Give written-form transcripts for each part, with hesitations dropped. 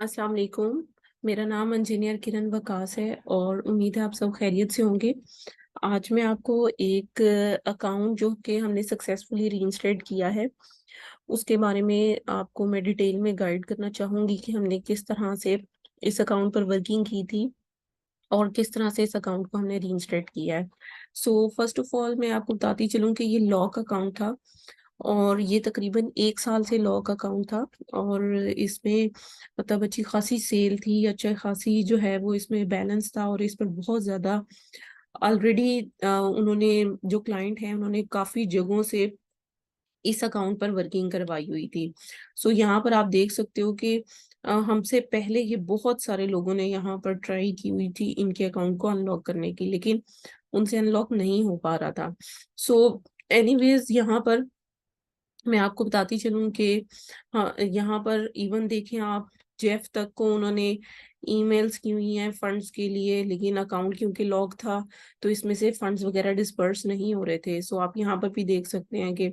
अस्सलाम वालेकुम। मेरा नाम इंजीनियर किरण वकास है और उम्मीद है आप सब खैरियत से होंगे। आज मैं आपको एक अकाउंट जो कि हमने सक्सेसफुली रीइंस्टेट किया है उसके बारे में आपको मैं डिटेल में गाइड करना चाहूँगी कि हमने किस तरह से इस अकाउंट पर वर्किंग की थी और किस तरह से इस अकाउंट को हमने रीइंस्टेट किया है। सो फर्स्ट ऑफ ऑल मैं आपको बताती चलूँ कि ये लॉक अकाउंट था और ये तकरीबन 1 साल से लॉक अकाउंट था। और इसमें मतलब अच्छी खासी सेल थी, अच्छा खासी जो है वो इसमें बैलेंस था और इस पर बहुत ज़्यादा ऑलरेडी उन्होंने जो क्लाइंट है उन्होंने काफ़ी जगहों से इस अकाउंट पर वर्किंग करवाई हुई थी। सो यहाँ पर आप देख सकते हो कि हमसे पहले ये बहुत सारे लोगों ने यहाँ पर ट्राई की हुई थी इनके अकाउंट को अनलॉक करने की, लेकिन उनसे अनलॉक नहीं हो पा रहा था। सो एनीवेज यहाँ पर मैं आपको बताती चलूं कि हाँ, यहाँ पर इवन देखें आप, जेफ तक को उन्होंने ईमेल्स की हुई हैं फंड्स के लिए, लेकिन अकाउंट क्योंकि लॉक था तो इसमें से फंड्स वगैरह डिस्पर्स नहीं हो रहे थे। सो आप यहाँ पर भी देख सकते हैं कि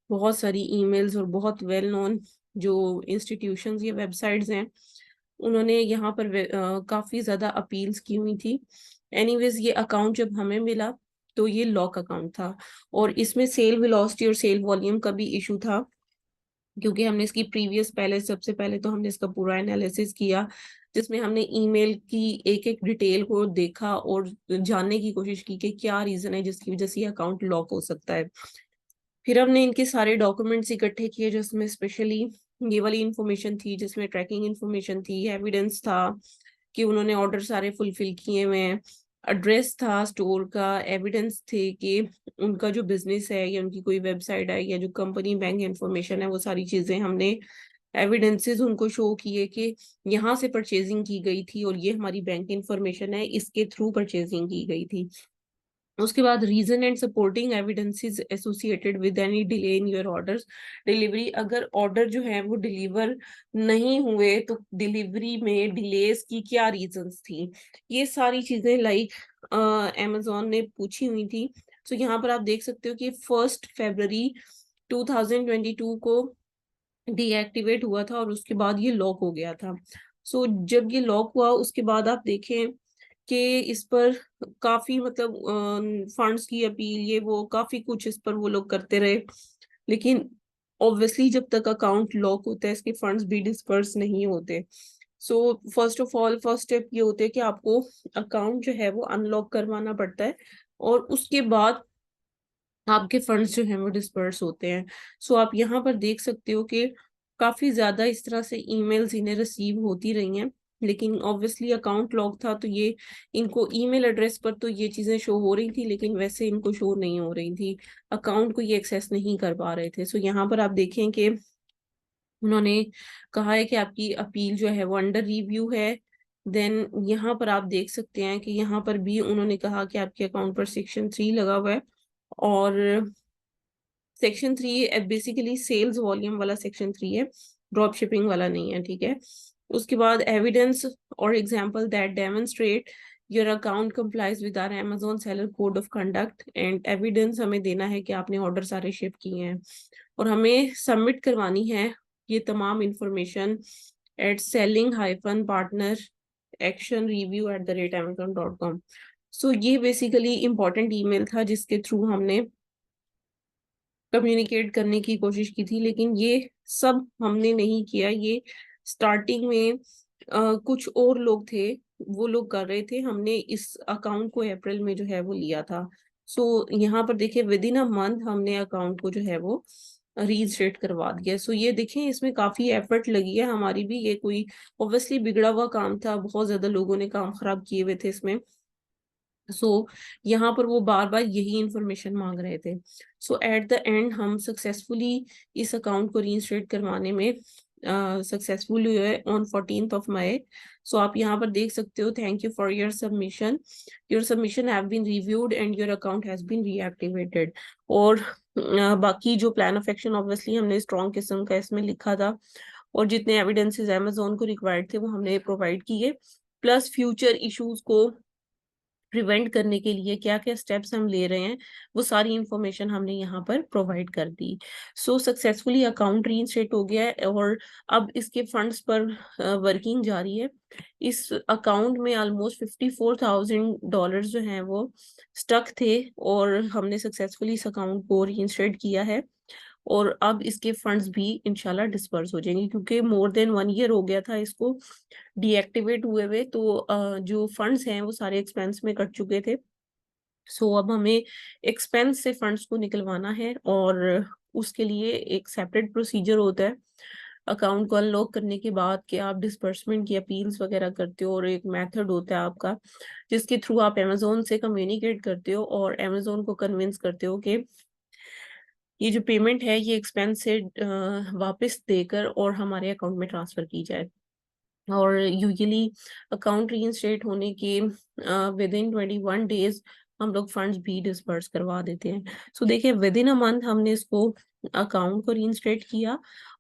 बहुत सारी ईमेल्स और बहुत वेल नोन जो इंस्टीट्यूशंस या वेबसाइट्स हैं उन्होंने यहाँ पर काफी ज्यादा अपील्स की हुई थी। एनीवेज ये अकाउंट जब हमें मिला तो ये लॉक अकाउंट था और इसमें सेल वेलोसिटी और सेल वॉल्यूम का भी इशू था, क्योंकि हमने इसकी प्रीवियस पहले सबसे पहले तो हमने इसका पूरा एनालिसिस किया जिसमें हमने ईमेल की एक एक डिटेल को देखा और जानने की कोशिश की कि क्या रीजन है जिसकी वजह से ये अकाउंट लॉक हो सकता है। फिर हमने इनके सारे डॉक्यूमेंट्स इकट्ठे किए जिसमें स्पेशली ये वाली इंफॉर्मेशन थी, जिसमें ट्रैकिंग इंफॉर्मेशन थी, एविडेंस था कि उन्होंने ऑर्डर सारे फुलफिल किए हुए हैं, एड्रेस था स्टोर का, एविडेंस थे कि उनका जो बिजनेस है या उनकी कोई वेबसाइट है या जो कंपनी बैंक इंफॉर्मेशन है, वो सारी चीजें हमने एविडेंसेस उनको शो किए कि यहाँ से परचेजिंग की गई थी और ये हमारी बैंक इंफॉर्मेशन है, इसके थ्रू परचेजिंग की गई थी। उसके बाद reason and supporting evidences associated with any delay in your orders delivery. अगर ऑर्डर जो है वो डिलीवर नहीं हुए तो डिलीवरी में डिलेस की क्या रीजंस थी, ये सारी चीजें लाइक amazon ने पूछी हुई थी। तो यहाँ पर आप देख सकते हो कि 1 फरवरी 2022 को डीएक्टिवेट हुआ था और उसके बाद ये लॉक हो गया था। सो जब ये लॉक हुआ उसके बाद आप देखें कि इस पर काफी मतलब फंड्स की अपील ये वो काफी कुछ इस पर वो लोग करते रहे, लेकिन ऑब्वियसली जब तक अकाउंट लॉक होता है इसके फंड्स भी डिस्पर्स नहीं होते। So first of all first step ये होता है कि आपको अकाउंट जो है वो अनलॉक करवाना पड़ता है और उसके बाद आपके फंड्स जो हैं वो डिस्पर्स होते हैं। सो आप यहाँ पर देख सकते हो कि काफी ज्यादा इस तरह से ईमेल्स इन्हें रिसीव होती रही हैं, लेकिन ऑब्वियसली अकाउंट लॉक था तो ये इनको ईमेल एड्रेस पर तो ये चीजें शो हो रही थी लेकिन वैसे इनको शो नहीं हो रही थी, अकाउंट को ये एक्सेस नहीं कर पा रहे थे। सो यहाँ पर आप देखें कि उन्होंने कहा है कि आपकी अपील जो है वो अंडर रिव्यू है। देन यहाँ पर आप देख सकते हैं कि यहाँ पर भी उन्होंने कहा कि आपके अकाउंट पर सेक्शन 3 लगा हुआ है और सेक्शन 3 बेसिकली सेल्स वॉल्यूम वाला सेक्शन 3 है, ड्रॉप शिपिंग वाला नहीं है, ठीक है। उसके बाद एविडेंस और example that demonstrate your account complies with our Amazon seller code of conduct and evidence हमें देना है कि आपने ऑर्डर सारे शिप किए हैं और हमें सबमिट करवानी है ये तमाम information at selling hyphen partner action review @amazon.com। सो ये बेसिकली इंपॉर्टेंट ईमेल था जिसके थ्रू हमने कम्युनिकेट करने की कोशिश की थी, लेकिन ये सब हमने नहीं किया। ये स्टार्टिंग में कुछ और लोग थे वो लोग कर रहे थे, हमने इस अकाउंट को अप्रैल में जो है वो लिया था। सो यहाँ पर देखिए विद इन अ मंथ हमने अकाउंट को जो है वो रीस्टेट करवा दिया। सो ये देखें इसमें काफी एफर्ट लगी है हमारी भी, ये कोई ऑब्वियसली बिगड़ा हुआ काम था, बहुत ज्यादा लोगों ने काम खराब किए हुए थे इसमें। सो यहाँ पर वो बार बार यही इंफॉर्मेशन मांग रहे थे। सो एट द एंड हम सक्सेसफुली इस अकाउंट को रीइंस्टेट करवाने में सक्सेसफुल हुए ऑन 14th of May। सो आप यहाँ पर देख सकते हो, thank you for your submission have been reviewed and your account has been reactivated. और बाकी जो प्लान ऑफ एक्शन ऑब्वियसली हमने स्ट्रॉन्ग किस्म का इसमें लिखा था और जितने एविडेंसेस अमेजोन को रिक्वायर्ड थे वो हमने प्रोवाइड किए, प्लस फ्यूचर इश्यूज को प्रिवेंट करने के लिए क्या क्या स्टेप्स हम ले रहे हैं, वो सारी इंफॉर्मेशन हमने यहाँ पर प्रोवाइड कर दी। सो सक्सेसफुली अकाउंट रीइंस्टेट हो गया है और अब इसके फंड्स पर वर्किंग जारी है। इस अकाउंट में ऑलमोस्ट $54,000 जो हैं वो स्टक थे और हमने सक्सेसफुली इस अकाउंट को रीइंस्टेट किया है और अब इसके फंड्स भी इंशाल्लाह डिस्पर्स हो जाएंगे, क्योंकि मोर देन 1 ईयर हो गया था इसको डीएक्टिवेट हुए हुए। तो जो फंड्स हैं वो सारे एक्सपेंस में कट चुके थे। सो अब हमें एक्सपेंस से फंड्स को निकलवाना है और उसके लिए एक सेपरेट प्रोसीजर होता है अकाउंट को अनलॉक करने के बाद कि आप डिसबर्समेंट की अपील्स वगैरह करते हो, और एक मेथड होता है आपका जिसके थ्रू आप अमेजोन से कम्युनिकेट करते हो और अमेजोन को कन्विंस करते हो कि ये जो पेमेंट है ये एक्सपेंस से वापस देकर और हमारे अकाउंट में ट्रांसफर की जाए। और यूजुअली अकाउंट रीइंस्टेट होने के विद इन 21 डेज हम लोग फंड्स भी डिसबर्स करवा देते हैं। सो देखिए, विद इन अ मंथ हमने इसको अकाउंट को रीइंस्टेट किया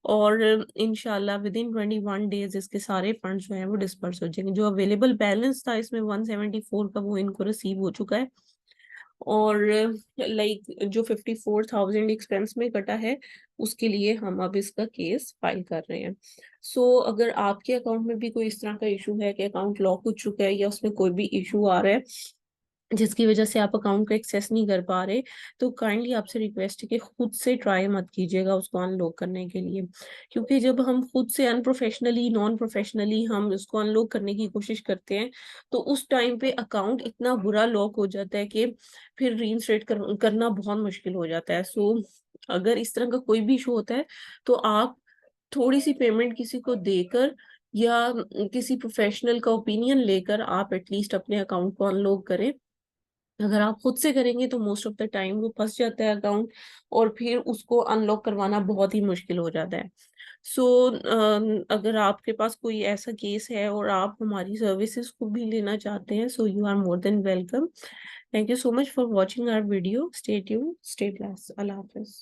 और इंशाल्लाह विद इन 21 डेज इसके सारे फंड्स जो हैं वो डिसबर्स हो जाएंगे। जो अवेलेबल बैलेंस था इसमें 174 का, वो इनको रिसीव हो चुका है। और लाइक जो 54,000 एक्सपेंस में कटा है उसके लिए हम अब इसका केस फाइल कर रहे हैं। सो अगर आपके अकाउंट में भी कोई इस तरह का इशू है कि अकाउंट लॉक हो चुका है या उसमें कोई भी इशू आ रहा है जिसकी वजह से आप अकाउंट को एक्सेस नहीं कर पा रहे, तो काइंडली आपसे रिक्वेस्ट है कि खुद से ट्राई मत कीजिएगा उसको अनलॉक करने के लिए, क्योंकि जब हम खुद से अनप्रोफेशनली नॉन प्रोफेशनली हम उसको अनलॉक करने की कोशिश करते हैं तो उस टाइम पे अकाउंट इतना बुरा लॉक हो जाता है कि फिर रीइंस्टेट करना बहुत मुश्किल हो जाता है। सो अगर इस तरह का कोई भी इशू होता है तो आप थोड़ी सी पेमेंट किसी को देकर या किसी प्रोफेशनल का ओपिनियन लेकर आप एटलीस्ट अपने अकाउंट को अनलॉक करें। अगर आप खुद से करेंगे तो मोस्ट ऑफ द टाइम वो फंस जाता है अकाउंट और फिर उसको अनलॉक करवाना बहुत ही मुश्किल हो जाता है। सो अगर आपके पास कोई ऐसा केस है और आप हमारी सर्विसेज को भी लेना चाहते हैं, so you are more than welcome. Thank you so much for watching our video. Stay tuned, stay blessed. अल्लाह हाफिज।